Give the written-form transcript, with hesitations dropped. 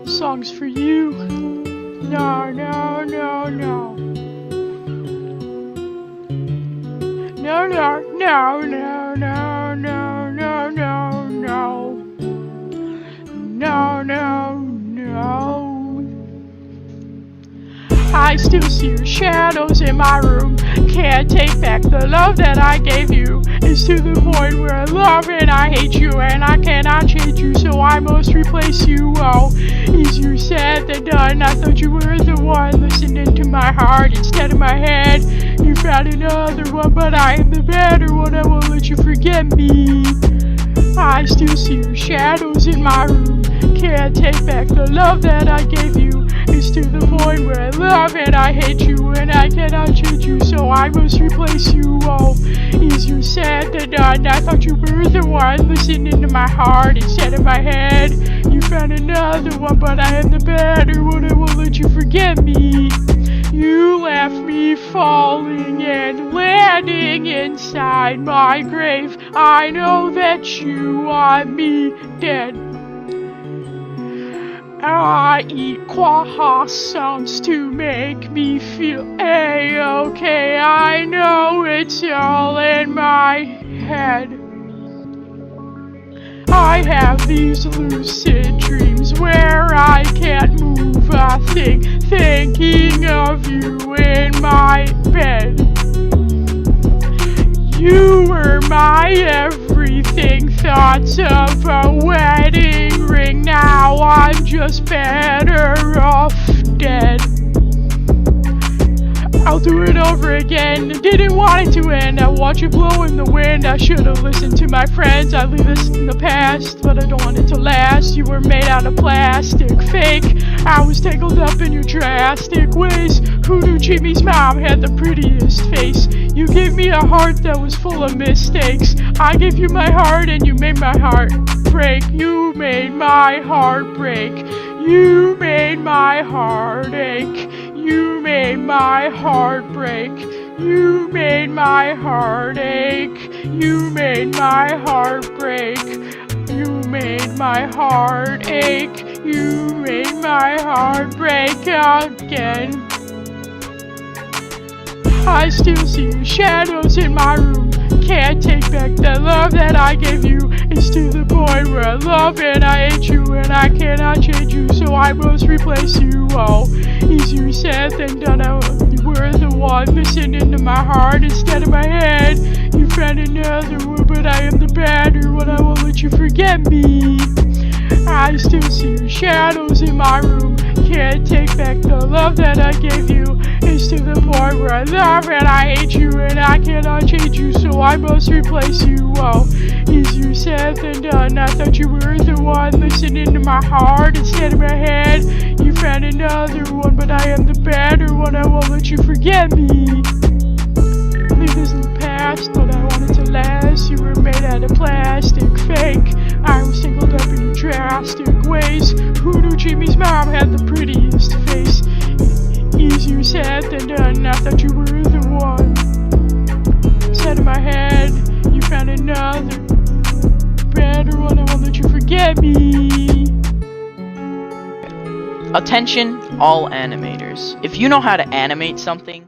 Songs for you. No, no, no, no. No, no, no, no, no, no, no, no, no. No, no, no. I still see your shadows in my room. Can't take back the love that I gave you. It's to the point where I love and I hate you, and I cannot change you, so I must replace you. Oh, easier said than done. I thought you were the one listening to my heart instead of my head. You found another one, but I am the better one. I won't let you forget me. I still see your shadows in my room. Can't take back the love that I gave you. It's to the point where I love and I hate you, and I cannot change you, so I must replace you. Oh, easier said than done. I thought you were the one listening to my heart instead of my head. You found another one, but I am the better one. I won't let you forget me. You left me falling and landing inside my grave. I know that you want me dead. I eat croissants to make me feel A-okay. I know it's all in my head. I have these lucid dreams where I can't move a thing, thinking of you in my bed. You were my everything, thoughts of a wedding ring. Now I'm just better off dead. I'll do it over again. Didn't want it to end. I watch it blow in the wind. I should have listened to my friends. I leave this in the past, but I don't want it to last. You were made out of plastic, fake. I was tangled up in your drastic ways. Who knew Jimmy's mom had the prettiest face? You gave me a heart that was full of mistakes. I gave you my heart and you made my heart break. You made my heart break. You made my heart ache. You made my heart break. You made my heart ache. You made my heart break. You made my heart ache. You made my heart break again. I still see your shadows in my room. Can't take back the love that I gave you. It's to the point where I love and I hate you, and I cannot change you, so I must replace you. Oh, easier said than done. You were the one listening to my heart instead of my head. You found another one, but I am the better one. I won't let you forget me. I still see your shadows in my room. Can't take back the love that I gave you. It's to the point where I love and I hate you, and I cannot change you, so I must replace you. Oh, easier said than done. I thought you were the one listening to my heart instead of my head. You found another one, but I am the better one. I won't let you forget me. Leave this in the past, but I want it to last. You were made out of plastic, fake. I was tangled up in your drastic ways. Who knew Jimmy's mom had the prettiest face? Easier said than done. I thought you were the one. Instead of my head, you found another better one. I won't let you forget me. Attention, all animators. If you know how to animate something,